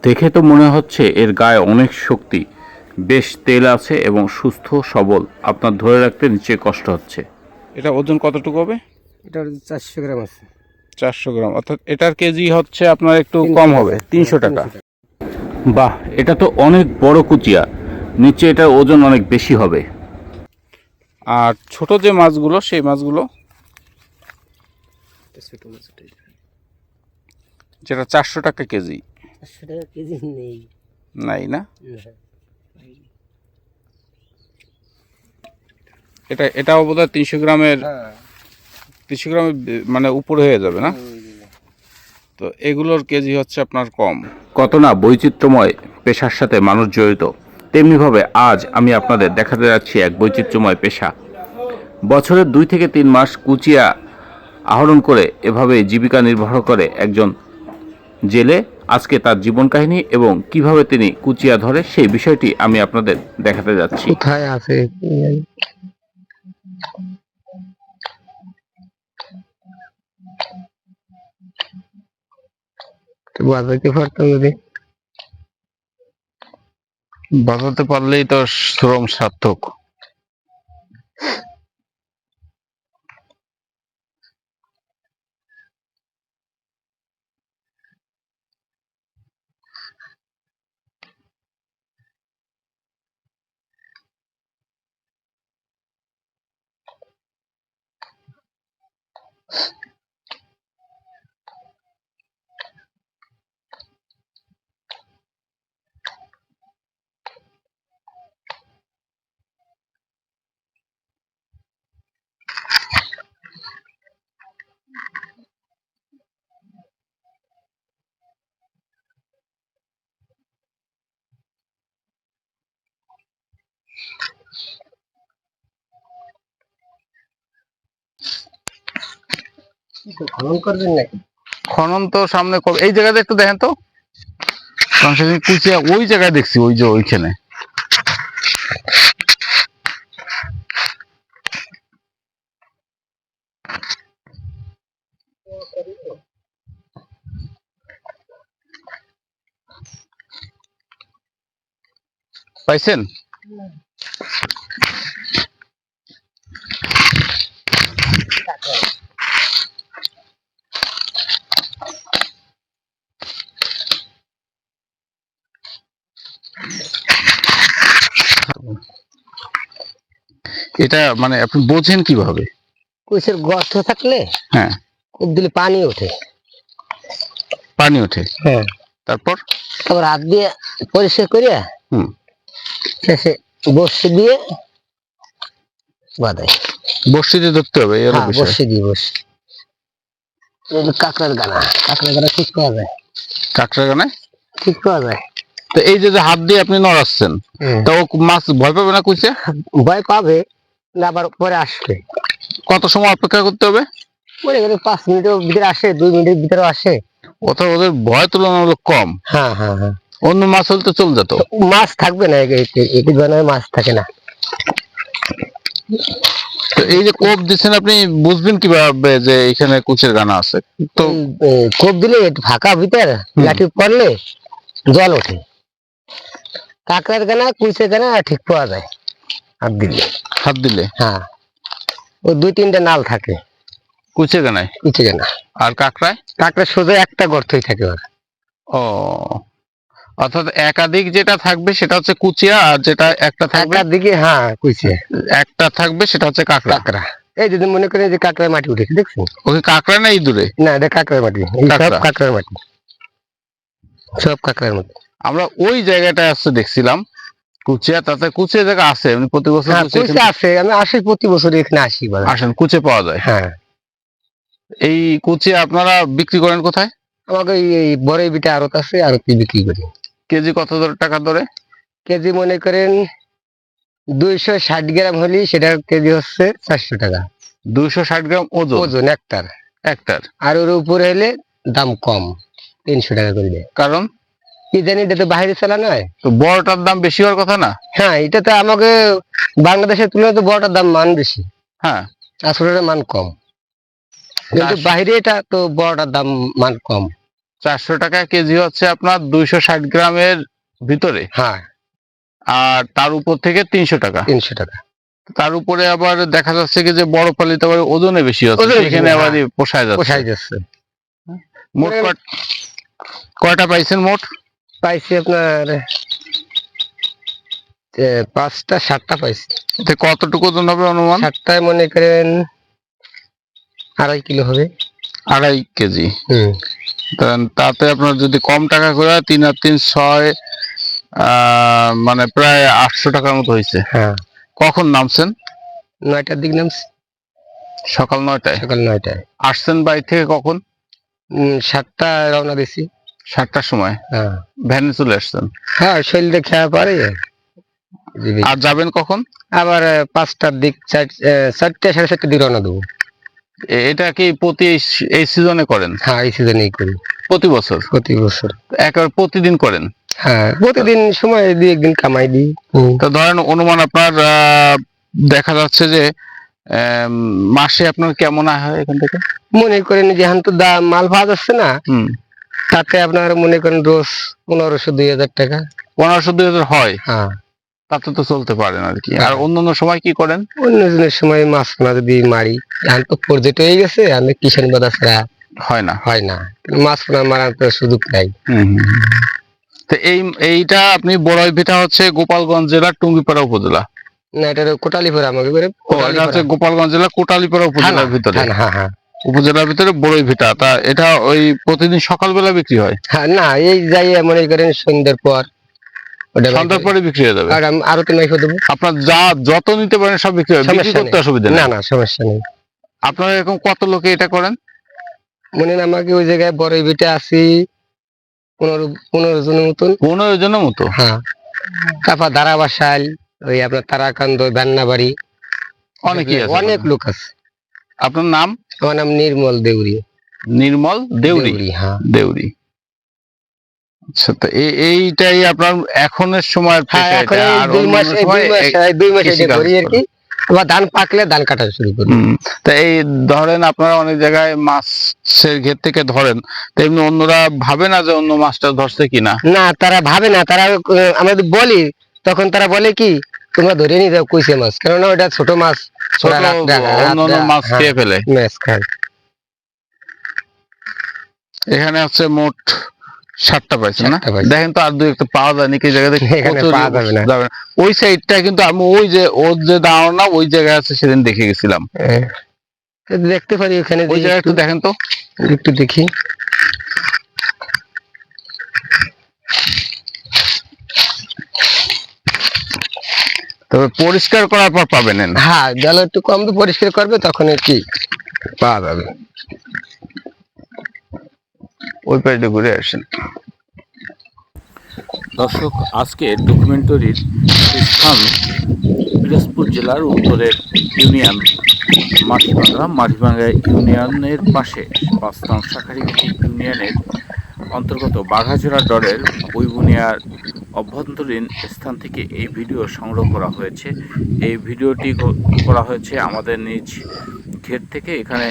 দেখে তো মনে হচ্ছে এর গায়ে অনেক শক্তি, বেশ তেল আছে এবং সুস্থ সবল। আপনার ধরে রাখতে নিচে কষ্ট হচ্ছে। এটা ওজন কতটুকু হবে? এটা 400 গ্রাম আছে। 400 গ্রাম, অর্থাৎ এটার কেজি হচ্ছে আপনার একটু কম হবে, 300 টাকা। বাহ, এটা তো অনেক বড় কুচিয়া, নিচে এটার ওজন অনেক বেশি হবে। আর ছোট যে মাছগুলো, সেই মাছগুলো ছোট মাছ যেটা 400 টাকা কেজি। 400 টাকা কেজি নেই, নাই না? এটাও বোধহয় 300 গ্রামের, 300 গ্রামের মানে উপরে হয়ে যাবে না? তো এগুলোর কেজি হচ্ছে আপনার কম। কত না বৈচিত্র্যময় পেশার সাথে মানুষ জড়িত, তেমনিভাবে আজ আমি আপনাদের দেখাতে যাচ্ছি এক বৈচিত্র্যময় পেশা। বছরের 2 থেকে 3 মাস কুচিয়া আহরণ করে এভাবে জীবিকা নির্বাহ করে একজন জেলে। আজকে তার জীবন কাহিনী এবং কিভাবে তিনি কুচিয়া ধরে সেই বিষয়টি আমি আপনাদের দেখাতে যাচ্ছি। কোথায় আছে বাজাইতে পারতাম, যদি বাজাতে পারলেই তো শ্রম সার্থক। খনন করবেন নাকি? খনন তো সামনে এই জায়গাতে একটু দেখেন তো, কারণ সেদিন কুচিয়া ওই জায়গায় দেখছি, ওই যে ওইখানে। পাইছেন? এটা মানে আপনি বোঝেন কিভাবে? কুচের গর্ত থাকলে হ্যাঁ, কূপ দিলে পানি ওঠে। পানি ওঠে, হ্যাঁ, তারপর তারপর হাত দিয়ে পরিষ্কার করিয়া শেষে বসে দিয়ে বাঁধাই। বড়শিতে ধরতে হবে, এর বিষয়। বসে দিয়ে বসে কাঁকড়ার গানা, কাঁকড়ার গানা ঠিক পাওয়া যায়। কাঁকড়া গানায় ঠিক পাওয়া যায়। তো এই যে হাত দিয়ে আপনি নড়াচ্ছেন, তো মাছ ভয় পাবে না কুচিয়া? ভয় পাবে, আবার পরে আসবে। কত সময় অপেক্ষা করতে হবে? পরে গেলে 5 মিনিটের ভিতরে আসে, 2 মিনিটের ভিতরে আসে। অথবা ওদের ভয় তুলনামূলক কম। হ্যাঁ হ্যাঁ হ্যাঁ, অন্য মাছ হলে তো চলে যেত। মাছ থাকবে না, এটি বানায় মাছ থাকে না। তো এই যে কোপ দিচ্ছেন, আপনি বুঝবেন কিভাবে যে এখানে কুচের গানা আছে? তো কোপ দিলে ফাঁকা ভিতর লাঠি পড়লে জল ওঠে। কাঁকড়ার গানা কুচের গানা ঠিক পাওয়া যায় হাত দিলে। হাত দিলে? হ্যাঁ, ও 2-3টা নাল থাকে কুচের গানায়। কুচের গানা। আর কাঁকড়ায়? কাঁকড়া সোজা একটা গর্তই থাকে ওর। ও, অর্থাৎ একাধিক যেটা থাকবে সেটা হচ্ছে কুচিয়া, আর যেটা একটা থাকবে দিকে, হ্যাঁ কুচে একটা থাকবে সেটা হচ্ছে কাঁকড়া। কাঁকড়া। এই যদি মনে করেন যে কাঁকড়ার মাটি উঠেছে, দেখছেন? ওকে কাঁকড়া না ইঁদুরে? না, এটা কাঁকড়ার মাটি, সব কাঁকড়ার মাটি, সব কাঁকড়ার মাটি। আমরা ওই জায়গাটায় আসছে দেখছিলাম কুচিয়া, তাতে কুচিয়া জায়গা আছে প্রতি বছর? কুচে আছে, আমি আসি প্রতি বছর এখানে আসি। আসেন, কুচে পাওয়া যায়। হ্যাঁ, এই কুচিয়া আপনারা বিক্রি করেন কোথায়? আমাকে এই বড় বিটা আড়ত আছে, আড়তে বিক্রি করি। কেজি কত টাকা ধরে? কেজি মনে করেন 260 গ্রাম হলে সেটার কেজি হচ্ছে 400 টাকা। 260 গ্রাম ওজন? ওজন একটার। আর ওর উপরে হলে দাম কম, 300 টাকা করে দেয়। কারণ কি জানি, এটা তো বাইরে চালানো হয়, তো বড়টার দাম বেশি হওয়ার কথা না? হ্যাঁ, এটা তো আমাকে বাংলাদেশের তুলনায় তো বড়টার দাম মান বেশি। হ্যাঁ, আসলে মান কম, কিন্তু বাইরে এটা তো বড়টার দাম মান কম। 400 টাকা কেজি হচ্ছে আপনার 260 গ্রামের ভিতরে, হ্যাঁ আর তার উপর থেকে 300 টাকা। 300 টাকা। তার উপরে আবার দেখা যাচ্ছে কি যে বড় পালিতে আবার ওজনে বেশি হচ্ছে, ওজনে বেশি, সেখানে আবার হ্যাঁ। পোষায় যাচ্ছে। পোষাই যাচ্ছে। মোট কয়টা পাইছেন মোট? পাইছি আপনার 5টা 7টা পাইছি। এতে কতটুকু ওজন হবে অনুমান? 7টায় মনে করেন 2.5 কিলো হবে। 2.5 কেজি। হুম। তাতে আপনার যদি কম টাকা করে 3 আর 3 6, মানে প্রায় 800 টাকার মতো হয়েছে। হ্যাঁ। কখন নামছেন? 9টার দিক নামছি। সকাল 9টায়। সকাল 9টায়। আসছেন বাড়ি থেকে কখন? 7টায় রওনা দিছি। 7টার সময় হ্যাঁ। ভ্যানে চলে আসছেন? হ্যাঁ, শরীরে খেয়া পারে। আর যাবেন কখন? আবার 5টার দিক, 4টে 4:30 দিক রওনা দেবো। এটা কি প্রতি এই সিজনে করেন? হ্যাঁ, এই সিজনেই করি। প্রতি বছর? প্রতি বছর। একবার প্রতিদিন করেন? হ্যাঁ, প্রতিদিন সময় দিই, একদিন কামাই দিই। তো ধরেন অনুমান আপনার দেখা যাচ্ছে যে মাসে আপনার কেমন আয় হয় এখান থেকে? মনে করেন যে এখন তো দাম মাল পাওয়া যাচ্ছে না, তাতে আপনার মনে করেন রোজ 1500-2000 টাকা। 1500-2000 হয়? হ্যাঁ। তাতে তো চলতে পারেন আর কি। আর অন্যান্য সময় কি করেন? অন্য দিনের সময় মাছ না যদি মারি, এখন তো প্রজেক্ট হয়ে গেছে, আমি কিষান বাজার ছাড়া হয় না, মাছ না মারার তো সুযোগ নাই। তো এইটা আপনি বড়াই ভিটা হচ্ছে গোপালগঞ্জ জেলার টুঙ্গিপাড়া উপজেলা? না, এটা কোটালীপাড়া আমাকে করে। এটা হচ্ছে গোপালগঞ্জ জেলা কোটালীপাড়া উপজেলার ভিতরে? হ্যাঁ হ্যাঁ। উপজেলার ভিতরে বড়ই ভিটা। তা এটা ওই প্রতিদিন সকালবেলা বিক্রি হয়? হ্যাঁ, না এই যাই মনে করেন সন্ধ্যার পর। সন্ধ্যার পরে বিক্রি হয়ে যাবে? আর আরো তো নাই দেবো। আপনার যা যত নিতে পারেন সব বিক্রি হয়, বিক্রি করতে অসুবিধা নেই? না না, সমস্যা নেই। আপনারা এরকম কত লোকে এটা করেন? মনে হয় আমাকে ওই জায়গায় বড়ই ভিটে আছি 15 জনের মতন। 15 জনের মতো? হ্যাঁ। তারপর ধারাবাসাল, ওই আপনার তারাকান্দ, বান্নাবাড়ি, অনেকেই আছে। অনেক লোক আছে। আপনার নাম? আমার নাম নির্মল দেউরি। নির্মল দেউরি? হ্যাঁ, দেউরি। আচ্ছা, তো এইটাই আপনার এখনের সময় পেশা? এটা আর 2 অন্যান্য সময় 2 মাস কৃষি এটা কাজ করি আর কি। আবার ধান পাকলে ধান কাটা শুরু করি। তা এই ধরেন আপনারা অনেক জায়গায় মাছের ঘের থেকে ধরেন, তেমনি অন্যরা ভাবে না যে অন্য মাছটা ধরছে কিনা? না, তারা ভাবে না। তারা আমরা যদি বলি, তখন তারা বলে কি, তোমরা ধরে নিয়ে যাও কইছে মাছ, কেননা ওটা ছোট মাছ, ছোট অন্যান্য মাছ খেয়ে ফেলে। মাছ খায়। এখানে হচ্ছে মোট 7টা পাইছেন না? 7টা পাইছি। দেখেন তো আর 2-1 পাওয়া যায় নাকি জায়গাতে? এখানে পাওয়া যাবে না। ওই সাইডটা কিন্তু আমি ওই যে ওর যে ধারণা ওই জায়গায় আছে, সেদিন দেখে গেছিলাম। দেখতে পারি ওখানে, ওই জায়গায় একটু দেখেন তো। একটু দেখি। তবে পরিষ্কার করার পর পাবেন। হ্যাঁ, জল একটু কম তো পরিষ্কার করবে, তখন কি পাওয়া যাবে। ওই পাশে ঘুরে আসেন। দর্শক, আজকে ডকুমেন্টারির স্থান পিরোজপুর জেলার উত্তরের ইউনিয়ন মাটিভাঙ্গা ইউনিয়নের পাশে 5 নং শাখারীঘাটি ইউনিয়নের অন্তর্গত বাঘাঝোড়া ডরের বইবুনিয়ার অভ্যন্তরীণ স্থান থেকে এই ভিডিও সংগ্রহ করা হয়েছে। এই ভিডিওটি করা হয়েছে আমাদের নিজ ঘের থেকে। এখানে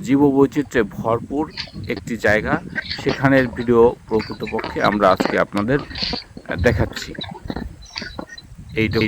জীববৈচিত্র্যে ভরপুর একটি জায়গা, সেখানের ভিডিও প্রকৃতপক্ষে আমরা আজকে আপনাদের দেখাচ্ছি। এইটা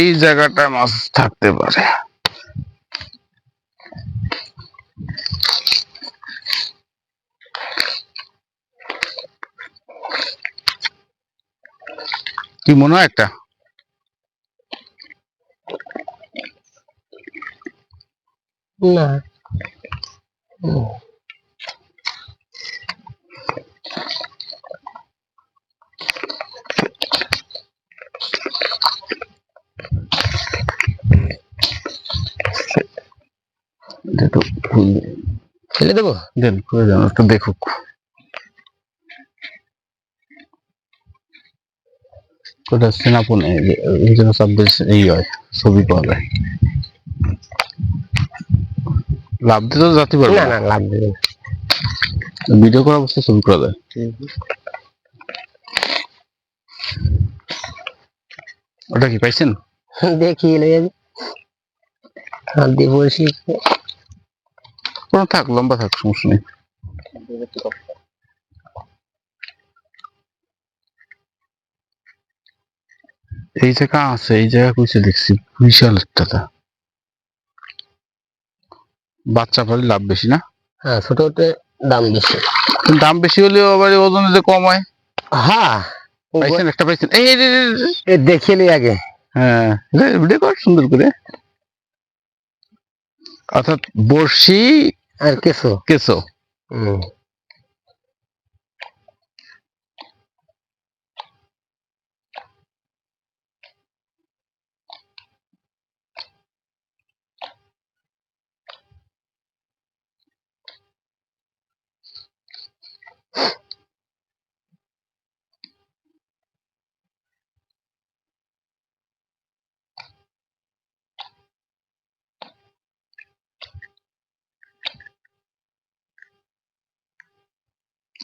এই জায়গাটা মাছ থাকতে পারে। কি মনে হয় একটা? না, ফেলে দেবো। দেন করে দেন, একটু দেখুক। ওটা সেনাপনে এই জন্য সব বেশ এই হয়, ছবি পাওয়া যায়। লাভ দিতে তো যাতে পারবে না না, না লাভ দেবে না। ভিডিও করা অবস্থায় ছবি করা যায়। ওটা কি পাইছেন? দেখি এলে যাবি হাত দিয়ে বলছি। কোনো থাক, লম্বা থাক, সমস্যা নেই। এই জায়গা আছে, এই জায়গা কইছে দেখছি বিশাল একটা। বাচ্চা পালি লাভ বেশি না? হ্যাঁ ছোট ওতে দাম বেশি। কিন্তু দাম বেশি হলেও আবার ওজন যে কম হয়। হ্যাঁ পাইছেন একটা, পাইছেন। এই এই, এই, এই, এই। এ দেখিয়ে আগে। হ্যাঁ, ভিডিও কর সুন্দর করে। অর্থাৎ বড়শি আর কিছু কেঁচো।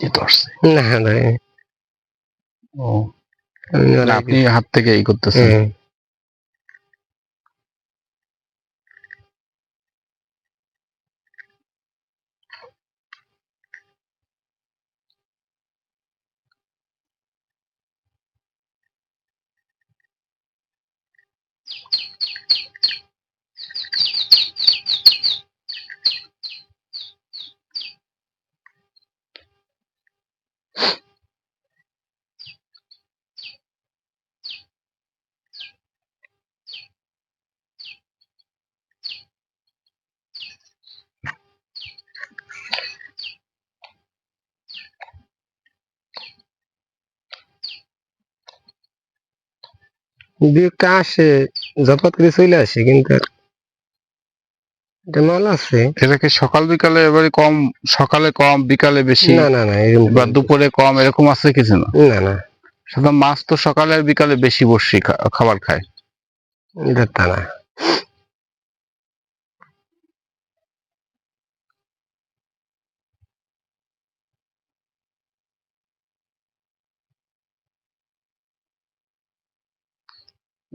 এ তো আসছে। না ধরে ও, না, আপনি হাত থেকে এই করতেছেন। দু একটা আসে, জপাত করে চলে আসে, কিন্তু এটা মাল আছে। এটাকে সকাল বিকালে এবারে কম, সকালে কম বিকালে বেশি, না না না এরকম বা দুপুরে কম, এরকম আছে কিছু না? না না সাধারণত মাছ তো সকালে আর বিকালে বেশি বড়শি খাবার খায়। এটা তা না।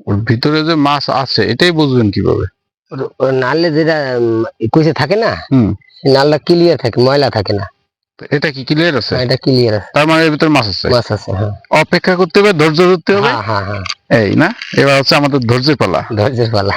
ওর ভিতরে যে মাছ আছে এটাই বুঝবেন কিভাবে? নালে যেটা কুচে থাকে না, নালটা ক্লিয়ার থাকে, ময়লা থাকে না। এটা কি ক্লিয়ার আছে? এটা ক্লিয়ার আছে, তার মানে এর ভিতরে মাছ আছে। মাছ আছে। হ্যাঁ অপেক্ষা করতে হবে, ধৈর্য ধরতে হবে। হ্যাঁ হ্যাঁ হ্যাঁ, এই না, এবার হচ্ছে আমাদের ধৈর্যের পালা। ধৈর্যের পালা।